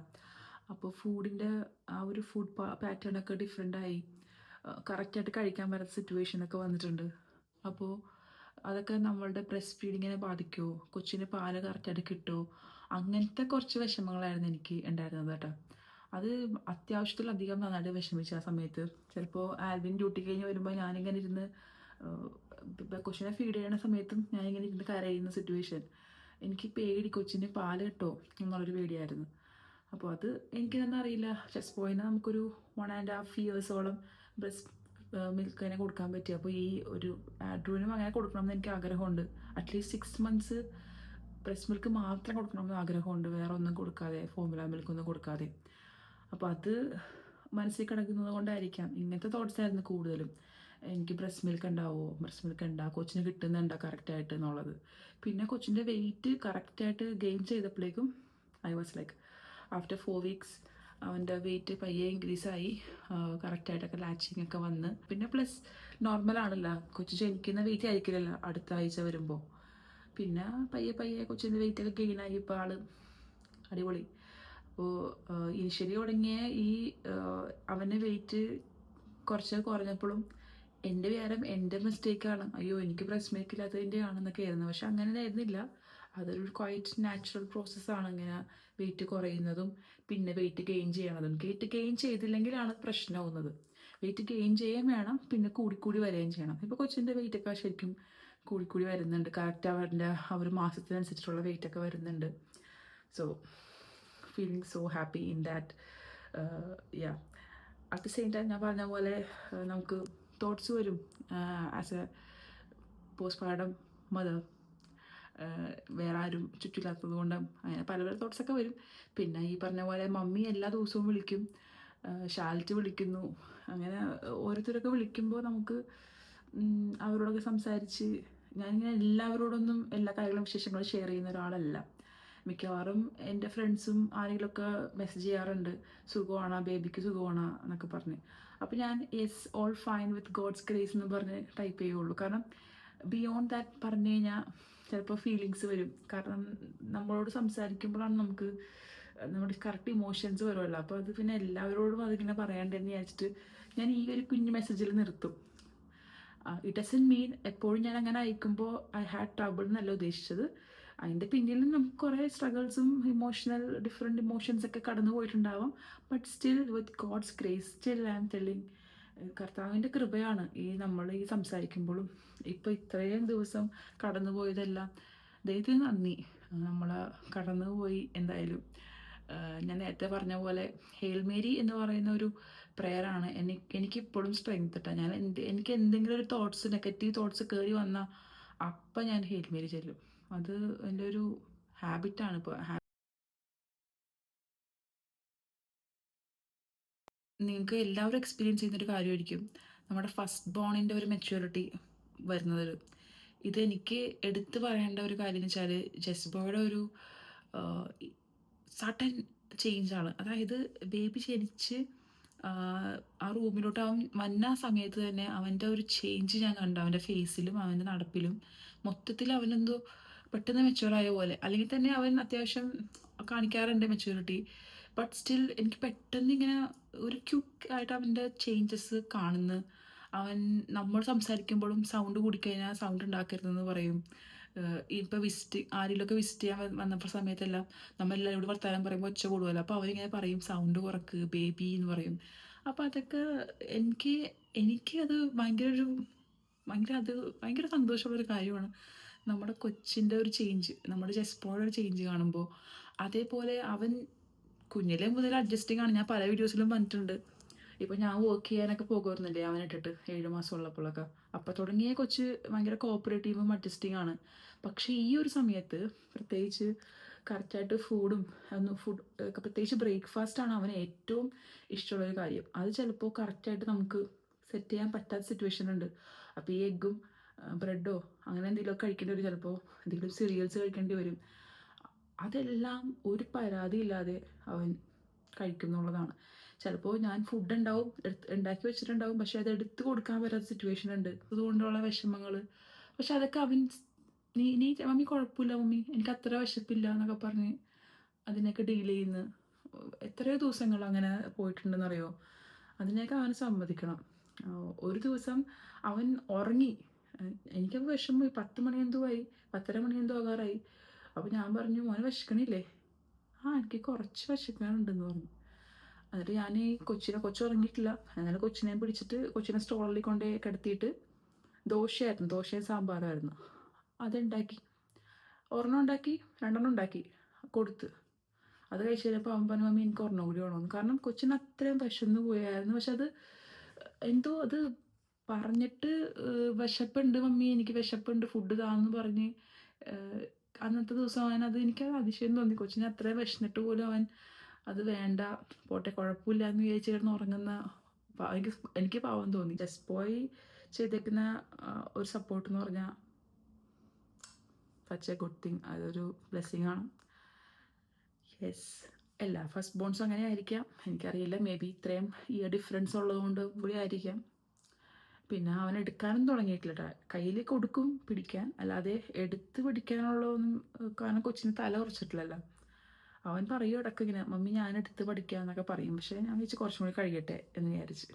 അപ്പോൾ ഫുഡിൻ്റെ ആ ഒരു ഫുഡ് പാറ്റേണൊക്കെ ഡിഫറെൻ്റായി. കറക്റ്റായിട്ട് കഴിക്കാൻ പറ്റാത്ത സിറ്റുവേഷനൊക്കെ വന്നിട്ടുണ്ട്. അപ്പോൾ അതൊക്കെ നമ്മളുടെ ബ്രസ്റ്റ് ഫീഡിങ്ങിനെ ബാധിക്കുമോ, കൊച്ചിന് പാല് കറക്റ്റായിട്ട് കിട്ടുമോ, അങ്ങനത്തെ കുറച്ച് വിഷമങ്ങളായിരുന്നു എനിക്ക് ഉണ്ടായിരുന്നത് കേട്ടോ. അത് അത്യാവശ്യത്തിലധികം നന്നായിട്ട് വിഷമിച്ചു ആ സമയത്ത്. ചിലപ്പോൾ ആൽവിൻ ഡ്യൂട്ടി കഴിഞ്ഞ് വരുമ്പോൾ ഞാനിങ്ങനെ ഇരുന്ന് കൊച്ചിനെ ഫീഡ് ചെയ്യുന്ന സമയത്തും ഞാനിങ്ങനെ ഇരുന്ന് കരയുന്ന സിറ്റുവേഷൻ. എനിക്ക് പേടി, കൊച്ചിന് പാല് കിട്ടുമോ എന്നുള്ളൊരു പേടിയായിരുന്നു. അപ്പോൾ അത് എനിക്കിതെന്താ അറിയില്ല. ചെസ്റ്റ് പോയിന് നമുക്കൊരു 1.5 ഇയേഴ്സോളം ബ്രസ്റ്റ് മിൽക്ക് തന്നെ കൊടുക്കാൻ പറ്റി. അപ്പോൾ ഈ ഒരു ആഡ്രൂവിനും അങ്ങനെ കൊടുക്കണമെന്ന് എനിക്ക് ആഗ്രഹമുണ്ട്. അറ്റ്ലീസ്റ്റ് 6 മന്ത്സ് ബ്രസ്റ്റ് മിൽക്ക് മാത്രം കൊടുക്കണമെന്ന് ആഗ്രഹമുണ്ട്, വേറെ ഒന്നും കൊടുക്കാതെ, ഫോർമുല മിൽക്കൊന്നും കൊടുക്കാതെ. അപ്പോൾ അത് മനസ്സിൽ കിടക്കുന്നത് കൊണ്ടായിരിക്കാം ഇങ്ങനത്തെ തോട്ട്സ് ആയിരുന്നു കൂടുതലും. എനിക്ക് ബ്രസ്റ്റ് മിൽക്ക് ഉണ്ടാവുമോ, ബ്രസ്റ്റ് മിൽക്ക് ഉണ്ടാകും, കൊച്ചിന് കിട്ടുന്നുണ്ടോ കറക്റ്റായിട്ട് എന്നുള്ളത്. പിന്നെ കൊച്ചിൻ്റെ വെയിറ്റ് കറക്റ്റായിട്ട് ഗെയിൻ ചെയ്തപ്പോഴേക്കും I was like after 4 weeks അവൻ്റെ വെയിറ്റ് പയ്യെ ഇൻക്രീസായി, കറക്റ്റായിട്ടൊക്കെ ലാച്ചിങ് ഒക്കെ വന്ന്. പിന്നെ പ്ലസ് നോർമലാണല്ലോ, കൊച്ചു ജനിക്കുന്ന വെയിറ്റ് ആയിരിക്കില്ലല്ലോ അടുത്ത ആഴ്ച വരുമ്പോൾ. പിന്നെ പയ്യെ പയ്യെ കൊച്ചിൻ്റെ വെയിറ്റൊക്കെ ഗെയിനായി. ഇപ്പോൾ ആൾ അടിപൊളി. അപ്പോൾ ഇനിഷ്യലി തുടങ്ങിയ ഈ അവൻ്റെ വെയിറ്റ് കുറച്ച് കുറഞ്ഞപ്പോഴും എൻ്റെ വിചാരം എൻ്റെ മിസ്റ്റേക്കാണ്, അയ്യോ എനിക്ക് ബ്രസ്റ്റ് മിൽക്ക് ഇല്ലാത്തതിൻ്റെ ആണെന്നൊക്കെ ആയിരുന്നു. പക്ഷെ അങ്ങനെ ആയിരുന്നില്ല. അതൊരു ക്വൈറ്റ് നാച്ചുറൽ പ്രോസസ്സാണ് ഇങ്ങനെ വെയിറ്റ് കുറയുന്നതും പിന്നെ വെയിറ്റ് ഗെയിൻ ചെയ്യണതും. വെയിറ്റ് ഗെയിൻ ചെയ്തില്ലെങ്കിലാണ് പ്രശ്നമാവുന്നത്. വെയിറ്റ് ഗെയിൻ ചെയ്യാൻ വേണം, പിന്നെ കൂടിക്കൂടി വരികയും ചെയ്യണം. ഇപ്പോൾ കൊച്ചിൻ്റെ വെയിറ്റൊക്കെ ശരിക്കും കൂടിക്കൂടി വരുന്നുണ്ട്. കറക്റ്റ് അവരുടെ ആ ഒരു മാസത്തിനനുസരിച്ചിട്ടുള്ള വെയിറ്റൊക്കെ വരുന്നുണ്ട്. So feeling so happy in that. Yeah, at the same time ഞാൻ പറഞ്ഞ പോലെ നമുക്ക് തോട്ട്സ് വരും ആസ് എ പോസ്റ്റ്മോർട്ടം മദർ. വേറെ ആരും ചുറ്റില്ലാത്തത് കൊണ്ട് അങ്ങനെ പല പല തോട്ട്സൊക്കെ വരും. പിന്നെ ഈ പറഞ്ഞ പോലെ മമ്മി എല്ലാ ദിവസവും വിളിക്കും, ഷാൽറ്റ് വിളിക്കുന്നു. അങ്ങനെ ഓരോരുത്തരൊക്കെ വിളിക്കുമ്പോൾ നമുക്ക് അവരോടൊക്കെ സംസാരിച്ച്, ഞാനിങ്ങനെ എല്ലാവരോടൊന്നും എല്ലാ കാര്യങ്ങളും വിശേഷങ്ങളും ഷെയർ ചെയ്യുന്ന ഒരാളല്ല. മിക്കവാറും എൻ്റെ ഫ്രണ്ട്സും ആരെങ്കിലുമൊക്കെ മെസ്സേജ് ചെയ്യാറുണ്ട്, സുഖമാണോ ബേബിക്ക്, സുഖമാണോ എന്നൊക്കെ പറഞ്ഞ്. അപ്പോൾ ഞാൻ yes all fine with God's grace എന്ന് പറഞ്ഞ് ടൈപ്പ് ചെയ്യുള്ളൂ. കാരണം ബിയോണ്ട് ദാറ്റ് പറഞ്ഞു കഴിഞ്ഞാൽ ചിലപ്പോൾ ഫീലിങ്സ് വരും. കാരണം നമ്മളോട് സംസാരിക്കുമ്പോഴാണ് നമുക്ക് നമ്മുടെ കറക്റ്റ് ഇമോഷൻസ് വരുമല്ലോ. അപ്പോൾ അത് പിന്നെ എല്ലാവരോടും അതിങ്ങനെ പറയാണ്ടെന്ന് വിചാരിച്ചിട്ട് ഞാൻ ഈ ഒരു കുഞ്ഞു മെസ്സേജിൽ നിർത്തും. ഇറ്റ് ഡസൻ മീൻ എപ്പോഴും ഞാൻ അങ്ങനെ അയക്കുമ്പോൾ ഐ ഹാഡ് ട്രബിൾ എന്നല്ല ഉദ്ദേശിച്ചത്. അതിൻ്റെ പിന്നിൽ നമുക്ക് കുറേ സ്ട്രഗിൾസും ഡിഫറെൻറ്റ് ഇമോഷൻസൊക്കെ കടന്നു പോയിട്ടുണ്ടാവാം. But still with God's grace still I am telling, കർത്താവിൻ്റെ കൃപയാണ് ഈ നമ്മൾ ഈ സംസാരിക്കുമ്പോഴും ഇപ്പോൾ ഇത്രയും ദിവസം കടന്നു പോയതെല്ലാം ദൈവത്തിന് നന്ദി. നമ്മൾ കടന്നുപോയി. എന്തായാലും ഞാൻ നേരത്തെ പറഞ്ഞ പോലെ ഹെയിൽ മേരി എന്ന് പറയുന്ന ഒരു പ്രെയറാണ് എനിക്കിപ്പോഴും സ്ട്രെങ്ത് കിട്ടുക. എനിക്ക് എന്തെങ്കിലും ഒരു നെഗറ്റീവ് തോട്ട്സ് കയറി വന്നാൽ അപ്പം ഞാൻ ഹെയിൽ മേരി ചെല്ലും. അത് എൻ്റെ ഒരു ഹാബിറ്റാണ് ഇപ്പോൾ. നിങ്ങൾക്ക് എല്ലാവരും എക്സ്പീരിയൻസ് ചെയ്യുന്നൊരു കാര്യമായിരിക്കും നമ്മുടെ ഫസ്റ്റ് ബോണിൻ്റെ ഒരു മെച്യൂരിറ്റി വരുന്നത്. ഇതെനിക്ക് എടുത്തു പറയേണ്ട ഒരു കാര്യം എന്ന് വെച്ചാൽ ജസ്ബോയുടെ ഒരു സഡൻ ചേഞ്ചാണ്. അതായത് ബേബി ജനിച്ച് ആ റൂമിലോട്ട് അവൻ വന്ന സമയത്ത് തന്നെ അവൻ്റെ ഒരു ചേഞ്ച് ഞാൻ കണ്ടു. അവൻ്റെ ഫേസിലും അവൻ്റെ നടപ്പിലും മൊത്തത്തിൽ അവനെന്തോ പെട്ടെന്ന് മെച്യൂറായ പോലെ. അല്ലെങ്കിൽ തന്നെ അവൻ അത്യാവശ്യം കാണിക്കാറുണ്ട് മെച്യൂരിറ്റി. ബട്ട് സ്റ്റിൽ എനിക്ക് പെട്ടെന്ന് ഇങ്ങനെ ഒരു ക്യുക്ക് ആയിട്ട് അവൻ്റെ ചേഞ്ചസ് കാണുന്നു. അവൻ നമ്മൾ സംസാരിക്കുമ്പോഴും സൗണ്ട് കൂടിക്കഴിഞ്ഞാൽ സൗണ്ട് ഉണ്ടാക്കരുതെന്ന് പറയും. ഇപ്പോൾ ആരെങ്കിലുമൊക്കെ വിസിറ്റ് ചെയ്യാൻ വന്നപ്പോൾ സമയത്തെല്ലാം നമ്മളെല്ലാവരും കൂടി വർത്താനം പറയുമ്പോൾ ഒച്ച കൂടുമല്ലോ. അപ്പോൾ അവരിങ്ങനെ പറയും സൗണ്ട് കുറക്ക് ബേബി എന്ന് പറയും. അപ്പോൾ അതൊക്കെ എനിക്ക് എനിക്കത് ഭയങ്കര സന്തോഷമുള്ളൊരു കാര്യമാണ്. നമ്മുടെ കൊച്ചിൻ്റെ ഒരു ചേഞ്ച്, നമ്മുടെ ജസ്പോയുടെ ഒരു ചേഞ്ച് കാണുമ്പോൾ. അതേപോലെ അവൻ കുഞ്ഞിലേ മുതൽ അഡ്ജസ്റ്റിംഗ് ആണ്. ഞാൻ പല വീഡിയോസിലും പറഞ്ഞിട്ടുണ്ട്. ഇപ്പോൾ ഞാൻ വർക്ക് ചെയ്യാനൊക്കെ പോകുമായിരുന്നില്ലേ അവനിട്ടിട്ട് 7 മാസം ഉള്ളപ്പോഴൊക്കെ. അപ്പോൾ തുടങ്ങിയ കൊച്ച് ഭയങ്കര കോപ്പറേറ്റീവും അഡ്ജസ്റ്റിംഗ് ആണ്. പക്ഷേ ഈ ഒരു സമയത്ത് പ്രത്യേകിച്ച് കറക്റ്റായിട്ട് പ്രത്യേകിച്ച് ബ്രേക്ക്ഫാസ്റ്റാണ് അവന് ഏറ്റവും ഇഷ്ടമുള്ളൊരു കാര്യം. അത് ചിലപ്പോൾ കറക്റ്റായിട്ട് നമുക്ക് സെറ്റ് ചെയ്യാൻ പറ്റാത്ത സിറ്റുവേഷൻ ഉണ്ട്. അപ്പോൾ ഈ എഗ്ഗും ബ്രെഡോ അങ്ങനെ എന്തെങ്കിലുമൊക്കെ കഴിക്കേണ്ടി വരും. ചിലപ്പോൾ എന്തെങ്കിലും സീരിയൽസ് കഴിക്കേണ്ടി വരും. അതെല്ലാം ഒരു പരാതിയില്ലാതെ അവൻ കഴിക്കും എന്നുള്ളതാണ്. ചിലപ്പോൾ ഞാൻ ഫുഡ് ഉണ്ടാക്കി വെച്ചിട്ടുണ്ടാവും, പക്ഷെ അത് എടുത്തു കൊടുക്കാൻ പറ്റാത്ത സിറ്റുവേഷൻ ഉണ്ട്. അതുകൊണ്ടുള്ള വിഷമങ്ങൾ. പക്ഷെ അതൊക്കെ അവൻ നീ മമ്മി കുഴപ്പമില്ല മമ്മി, എനിക്ക് അത്ര വിശപ്പില്ല എന്നൊക്കെ പറഞ്ഞ് അതിനൊക്കെ ഡീൽ ചെയ്യുന്നു. എത്രയോ ദിവസങ്ങൾ അങ്ങനെ പോയിട്ടുണ്ടെന്നറിയോ. അതിനൊക്കെ അവന് സമ്മതിക്കണം. ഒരു ദിവസം അവൻ ഉറങ്ങി. എനിക്കപ്പോൾ വിഷമമായി. 10 മണി എന്തോ ആയി, 10:30 മണി എന്തോ ആകാറായി. അപ്പോൾ ഞാൻ പറഞ്ഞു മോനെ വിശക്കണില്ലേ? എനിക്ക് കുറച്ച് വിശക്കാനുണ്ടെന്ന് പറഞ്ഞു. എന്നിട്ട് ഞാൻ ഈ കൊച്ചുറങ്ങിയിട്ടില്ല. എന്നാലും കൊച്ചിനെ പിടിച്ചിട്ട് കൊച്ചിനെ സ്റ്റോളിൽ കൊണ്ട് കിടത്തിയിട്ട് ദോശയും സാമ്പാറായിരുന്നു. അതുണ്ടാക്കി, ഒരെണ്ണം ഉണ്ടാക്കി 2 ഉണ്ടാക്കി കൊടുത്ത്. അത് കഴിച്ച് കഴിഞ്ഞപ്പോൾ അവൻ പറഞ്ഞു മമ്മി എനിക്ക് ഒരെണ്ണം കൂടി വേണമെന്ന്. കാരണം കൊച്ചിന് അത്രയും വിശന്ന് പോയായിരുന്നു. പക്ഷെ അത് എന്തോ അത് പറഞ്ഞിട്ട് വിശപ്പുണ്ട് മമ്മി, എനിക്ക് വിശപ്പുണ്ട്, ഫുഡ് താന്ന് പറഞ്ഞ് അന്നത്തെ ദിവസം അവനത് എനിക്കത് അതിശയം തോന്നി. കൊച്ചിന് അത്രയും വിശന്നിട്ട് പോലും അവൻ അത് വേണ്ട പോട്ടെ കുഴപ്പമില്ല എന്ന് വിചാരിച്ച് കിടന്ന് ഉറങ്ങുന്ന എനിക്ക് പാവം തോന്നി. ജസ്റ്റ് പോയി ചെയ്തേക്കുന്ന ഒരു സപ്പോർട്ട് എന്ന് പറഞ്ഞാൽ സച്ച് എ ഗുഡ് തിങ്. അതൊരു ബ്ലെസ്സിങ് ആണ്. യെസ്, എല്ലാ ഫസ്റ്റ് ബോൺസും അങ്ങനെ ആയിരിക്കാം, എനിക്കറിയില്ല. മേ ബി ഇത്രയും ഇയർ ഡിഫറൻസ് ഉള്ളതുകൊണ്ട് കൂടി ആയിരിക്കാം. പിന്നെ അവൻ എടുക്കാനും തുടങ്ങിയിട്ടില്ല. കയ്യിൽ കൊടുക്കും പിടിക്കാൻ, അല്ലാതെ എടുത്ത് പിടിക്കാനുള്ളതൊന്നും. കാരണം കൊച്ചിന് തല കുറച്ചിട്ടില്ലല്ലോ. അവൻ പറയും ഇടയ്ക്ക് ഇങ്ങനെ മമ്മി ഞാൻ എടുത്ത് പഠിക്കുക എന്നൊക്കെ പറയും. പക്ഷേ ഞാൻ വെച്ച് കുറച്ചും കൂടി കഴിയട്ടെ എന്ന് വിചാരിച്ച്.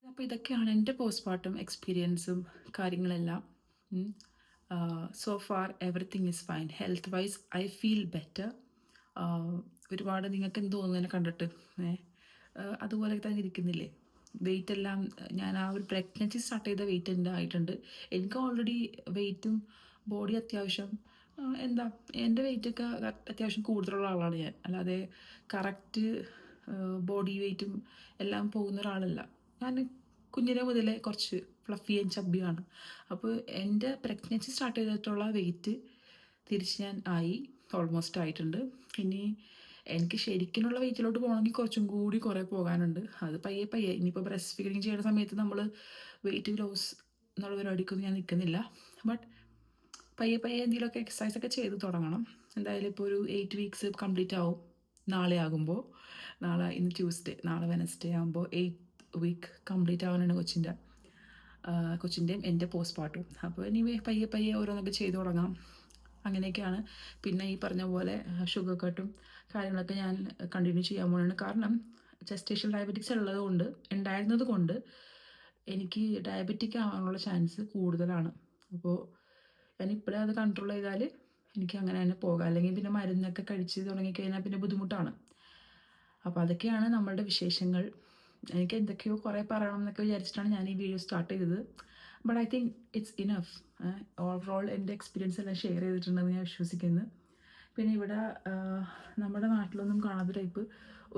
അപ്പോൾ ഇതൊക്കെയാണ് എൻ്റെ പോസ്റ്റ്മോർട്ടം എക്സ്പീരിയൻസും കാര്യങ്ങളെല്ലാം. So far everything is fine. Health vice I feel better. ഒരുപാട് നിങ്ങൾക്ക് എന്ത് തോന്നുന്നു എന്നെ കണ്ടിട്ട്? അതുപോലെ തന്നെ ഇരിക്കുന്നില്ലേ? വെയിറ്റ് എല്ലാം ഞാൻ ആ ഒരു പ്രഗ്നൻസി സ്റ്റാർട്ട് ചെയ്ത വെയിറ്റ് എൻ്റെ ആയിട്ടുണ്ട്. എനിക്ക് ഓൾറെഡി വെയിറ്റും ബോഡി അത്യാവശ്യം എന്താ എൻ്റെ വെയിറ്റൊക്കെ അത്യാവശ്യം കൂടുതലുള്ള ആളാണ് ഞാൻ. അല്ലാതെ കറക്റ്റ് ബോഡി വെയിറ്റും എല്ലാം പോകുന്ന ഒരാളല്ല ഞാൻ. കുഞ്ഞിലെ മുതലേ കുറച്ച് ഫ്ലഫി ആൻഡ് ചബ്ബിയാണ്. അപ്പോൾ എൻ്റെ പ്രഗ്നൻസി സ്റ്റാർട്ട് ചെയ്തിട്ടുള്ള വെയിറ്റ് തിരിച്ച് ഞാൻ ഓൾമോസ്റ്റ് ആയിട്ടുണ്ട്. ഇനി എനിക്ക് ശരിക്കുള്ള വെയിറ്റിലോട്ട് പോകണമെങ്കിൽ കുറച്ചും കൂടി കുറേ പോകാനുണ്ട്. അത് പയ്യെ ഇനിയിപ്പോൾ ബ്രസ്റ്റ് ഫീഡിങ് ചെയ്യുന്ന സമയത്ത് നമ്മൾ വെയിറ്റ് ലോസ് എന്നുള്ള പരിപാടിക്കൊന്നും ഞാൻ നിൽക്കുന്നില്ല. ബട്ട് പയ്യെ എന്തെങ്കിലുമൊക്കെ എക്സസൈസൊക്കെ ചെയ്ത് തുടങ്ങണം. എന്തായാലും ഇപ്പോൾ ഒരു 8 വീക്സ് കംപ്ലീറ്റ് ആവും നാളെ ആകുമ്പോൾ. ഇന്ന് ട്യൂസ്ഡേ, നാളെ വെനസ്ഡേ ആകുമ്പോൾ 8th വീക്ക് കംപ്ലീറ്റ് ആവാനാണ് കൊച്ചിൻ്റെയും എൻ്റെ പോസ്റ്റ്മോർട്ടം. അപ്പോൾ ഇനി പയ്യെ ഓരോന്നൊക്കെ ചെയ്ത് തുടങ്ങാം. അങ്ങനെയൊക്കെയാണ്. പിന്നെ ഈ പറഞ്ഞ പോലെ ഷുഗർ കട്ടും കാര്യങ്ങളൊക്കെ ഞാൻ കണ്ടിന്യൂ ചെയ്യാൻ പോകുന്നതാണ്. കാരണം ജസ്റ്റേഷൻ ഡയബറ്റിക്സ് ഉണ്ടായിരുന്നത് കൊണ്ട് എനിക്ക് ഡയബറ്റിക് ആവാനുള്ള ചാൻസ് കൂടുതലാണ്. അപ്പോൾ ഞാൻ ഇപ്പോഴേ അത് കൺട്രോൾ ചെയ്താൽ എനിക്ക് അങ്ങനെ തന്നെ പോകാം. അല്ലെങ്കിൽ പിന്നെ മരുന്നൊക്കെ കഴിച്ച് തുടങ്ങിക്കഴിഞ്ഞാൽ പിന്നെ ബുദ്ധിമുട്ടാണ്. അപ്പോൾ അതൊക്കെയാണ് നമ്മളുടെ വിശേഷങ്ങൾ. എനിക്ക് എന്തൊക്കെയോ കുറേ പറയണം എന്നൊക്കെ വിചാരിച്ചിട്ടാണ് ഞാൻ ഈ വീഡിയോ സ്റ്റാർട്ട് ചെയ്തത്. But I think it's enough. Overall എൻ്റെ എക്സ്പീരിയൻസ് എല്ലാം ഷെയർ ചെയ്തിട്ടുണ്ടെന്ന് ഞാൻ വിശ്വസിക്കുന്നു. പിന്നെ ഇവിടെ നമ്മുടെ നാട്ടിലൊന്നും കാണാത്ത ടൈപ്പ്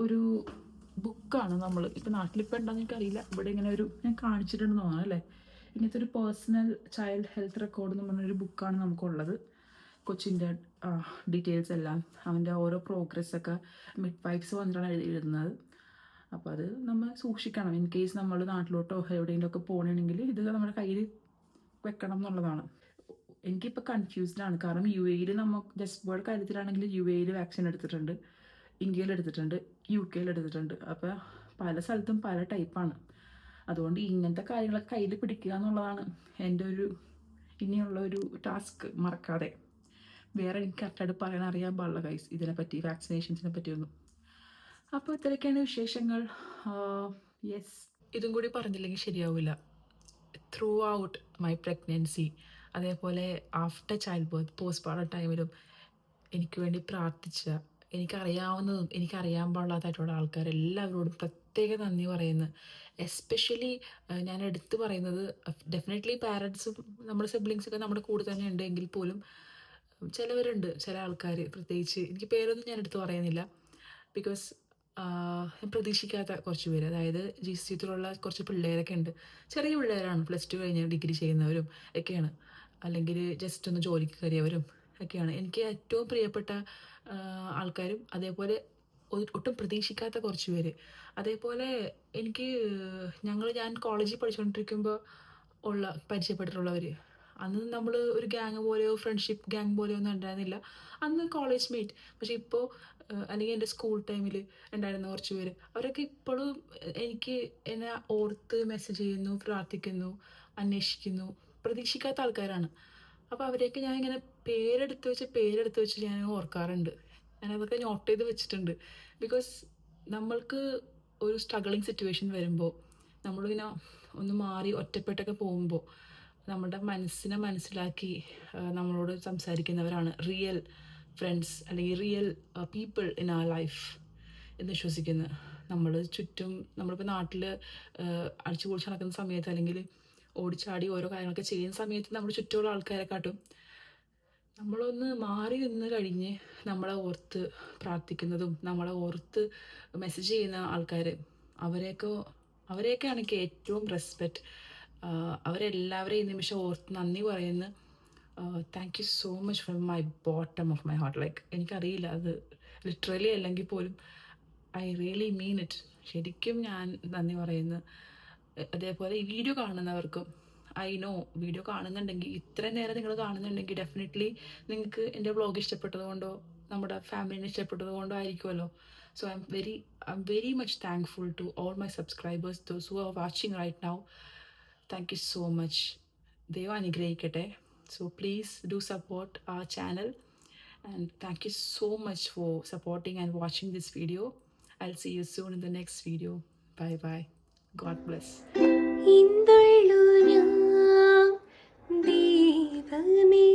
ഒരു ബുക്കാണ്. ഇപ്പോൾ നാട്ടിലിപ്പോൾ ഉണ്ടോയെന്ന് എനിക്കറിയില്ല. ഇവിടെ ഇങ്ങനെ ഞാൻ കാണിച്ചിട്ടുണ്ടെന്ന് തോന്നണം അല്ലേ. ഇങ്ങനത്തെ ഒരു പേഴ്സണൽ ചൈൽഡ് ഹെൽത്ത് റെക്കോർഡ് എന്ന് പറഞ്ഞൊരു ബുക്കാണ് നമുക്കുള്ളത്. കൊച്ചിൻ്റെ ഡീറ്റെയിൽസ് എല്ലാം, അവൻ്റെ ഓരോ പ്രോഗ്രസ്സൊക്കെ മിഡ് വൈഫ്സ് വന്നിട്ടാണ് എഴുതുന്നത്. അപ്പോൾ അത് നമ്മൾ സൂക്ഷിക്കണം. ഇൻ കേസ് നമ്മൾ നാട്ടിലോട്ടോ എവിടെയെങ്കിലുമൊക്കെ പോകണമെങ്കിൽ ഇത് നമ്മുടെ കയ്യിൽ വെക്കണം എന്നുള്ളതാണ്. എനിക്കിപ്പോൾ കൺഫ്യൂസ്ഡ് ആണ്. കാരണം UAE നമുക്ക് ജസ്റ്റ് കാര്യത്തിലാണെങ്കിൽ UAE വാക്സിൻ എടുത്തിട്ടുണ്ട്, ഇന്ത്യയിൽ എടുത്തിട്ടുണ്ട്, UK എടുത്തിട്ടുണ്ട്. അപ്പോൾ പല സ്ഥലത്തും പല ടൈപ്പാണ്. അതുകൊണ്ട് ഇങ്ങനത്തെ കാര്യങ്ങളൊക്കെ കയ്യിൽ പിടിക്കുക എന്നുള്ളതാണ് എൻ്റെ ഇനിയുള്ള ഒരു ടാസ്ക്. മറക്കാതെ വേറെ എനിക്ക് കറക്റ്റായിട്ട് പറയാൻ അറിയാൻ പാടില്ല ഗൈസ് ഇതിനെപ്പറ്റി, വാക്സിനേഷൻസിനെ പറ്റിയൊന്നും. അപ്പോൾ ഇത്രയൊക്കെയാണ് വിശേഷങ്ങൾ. യെസ്, ഇതും കൂടി പറഞ്ഞില്ലെങ്കിൽ ശരിയാവില്ല. ത്രൂ ഔട്ട് മൈ പ്രഗ്നൻസി, അതേപോലെ ആഫ്റ്റർ ചൈൽഡ് ബർത്ത്, പോസ്റ്റ്പാർട്ടം ടൈമിലും എനിക്ക് വേണ്ടി പ്രാർത്ഥിച്ച, എനിക്കറിയാവുന്നതും എനിക്കറിയാൻ പാടില്ലാത്തതായിട്ടുള്ള ആൾക്കാരെല്ലാവരോടും പ്രത്യേക നന്ദി പറയുന്നു. എസ്പെഷ്യലി ഞാൻ എടുത്തു പറയുന്നത്, ഡെഫിനറ്റ്ലി പാരൻസും നമ്മുടെ സിബ്ലിങ്സൊക്കെ നമ്മുടെ കൂടെ തന്നെ ഉണ്ട് എങ്കിൽ പോലും ചിലവരുണ്ട്, ചില ആൾക്കാർ പ്രത്യേകിച്ച്, എനിക്ക് പേരൊന്നും ഞാൻ എടുത്ത് പറയുന്നില്ല, ബിക്കോസ് ഞാൻ പ്രതീക്ഷിക്കാത്ത കുറച്ച് പേര്, അതായത് GCത്തിലുള്ള കുറച്ച് പിള്ളേരൊക്കെ ഉണ്ട്. ചെറിയ പിള്ളേരാണ്, +2 കഴിഞ്ഞ് ഡിഗ്രി ചെയ്യുന്നവരും ഒക്കെയാണ്, അല്ലെങ്കിൽ ജസ്റ്റ് ഒന്ന് ജോലിക്ക് കയറിയവരും ഒക്കെയാണ്. എനിക്ക് ഏറ്റവും പ്രിയപ്പെട്ട ആൾക്കാരും, അതേപോലെ ഒട്ടും പ്രതീക്ഷിക്കാത്ത കുറച്ച് പേര്. അതേപോലെ എനിക്ക് ഞാൻ കോളേജിൽ പഠിച്ചുകൊണ്ടിരിക്കുമ്പോൾ പരിചയപ്പെട്ടിട്ടുള്ളവർ, അന്ന് നമ്മൾ ഒരു ഗ്യാങ് പോലെയോ ഫ്രണ്ട്ഷിപ്പ് ഗ്യാങ് പോലെയോ ഒന്നും ഉണ്ടായിരുന്നില്ല, അന്ന് കോളേജ് മേറ്റ്. പക്ഷെ ഇപ്പോൾ അല്ലെങ്കിൽ എൻ്റെ സ്കൂൾ ടൈമിൽ ഉണ്ടായിരുന്ന കുറച്ച് പേര്, അവരൊക്കെ ഇപ്പോഴും എനിക്ക് എന്നെ ഓർത്ത് മെസ്സേജ് ചെയ്യുന്നു, പ്രാർത്ഥിക്കുന്നു, അന്വേഷിക്കുന്നു. പ്രതീക്ഷിക്കാത്ത ആൾക്കാരാണ്. അപ്പോൾ അവരെയൊക്കെ ഞാൻ ഇങ്ങനെ പേരെടുത്ത് വെച്ച് ഞാൻ ഓർക്കാറുണ്ട്. ഞാനതൊക്കെ നോട്ട് ചെയ്ത് വെച്ചിട്ടുണ്ട്. ബിക്കോസ് നമ്മൾക്ക് ഒരു സ്ട്രഗിളിങ് സിറ്റുവേഷൻ വരുമ്പോൾ, നമ്മളിങ്ങനെ ഒന്ന് മാറി ഒറ്റപ്പെട്ടൊക്കെ പോകുമ്പോൾ നമ്മുടെ മനസ്സിനെ മനസ്സിലാക്കി നമ്മളോട് സംസാരിക്കുന്നവരാണ് റിയൽ ഫ്രണ്ട്സ്, അല്ലെങ്കിൽ real people in our life എന്ന് വിശ്വസിക്കുന്നു. നമ്മൾ ചുറ്റും, നമ്മളിപ്പോൾ നാട്ടിൽ അടിച്ചു പൊളിച്ച് നടക്കുന്ന സമയത്ത്, അല്ലെങ്കിൽ ഓടിച്ചാടി ഓരോ കാര്യങ്ങളൊക്കെ ചെയ്യുന്ന സമയത്ത് നമ്മുടെ ചുറ്റുമുള്ള ആൾക്കാരെക്കാട്ടും നമ്മളൊന്ന് മാറി നിന്ന് കഴിഞ്ഞ് നമ്മളെ ഓർത്ത് പ്രാർത്ഥിക്കുന്നതും നമ്മളെ ഓർത്ത് മെസ്സേജ് ചെയ്യുന്ന ആൾക്കാർ, അവരെയൊക്കെയാണ് എനിക്ക് ഏറ്റവും റെസ്പെക്റ്റ്. അവരെല്ലാവരെയും ഈ നിമിഷം ഓർത്ത് നന്ദി പറയുന്നു. Thank you so much from my bottom of my heart. Like എനിക്കറിയില്ല അത് ലിറ്ററലി അല്ലെങ്കിൽ പോലും ഐ റിയലി മീൻ ഇറ്റ്. ശരിക്കും ഞാൻ നന്ദി പറയുന്നു. അതേപോലെ ഈ വീഡിയോ കാണുന്നവർക്കും, ഐ നോ വീഡിയോ കാണുന്നുണ്ടെങ്കിൽ, ഇത്രയും നേരം നിങ്ങൾ കാണുന്നുണ്ടെങ്കിൽ ഡെഫിനറ്റ്ലി നിങ്ങൾക്ക് എൻ്റെ വ്ളോഗ് ഇഷ്ടപ്പെട്ടത് കൊണ്ടോ നമ്മുടെ ഫാമിലിനെ ഇഷ്ടപ്പെട്ടത് കൊണ്ടോ ആയിരിക്കുമല്ലോ. So I am very much thankful to all my subscribers, those who are watching right now. Thank you so much. ദൈവം അനുഗ്രഹിക്കട്ടെ. So please do support our channel, and thank you so much for supporting and watching this video. I'll see you soon in the next video. Bye bye. God bless. ഇന്ദുള്ളു ഞാൻ ദൈവമേ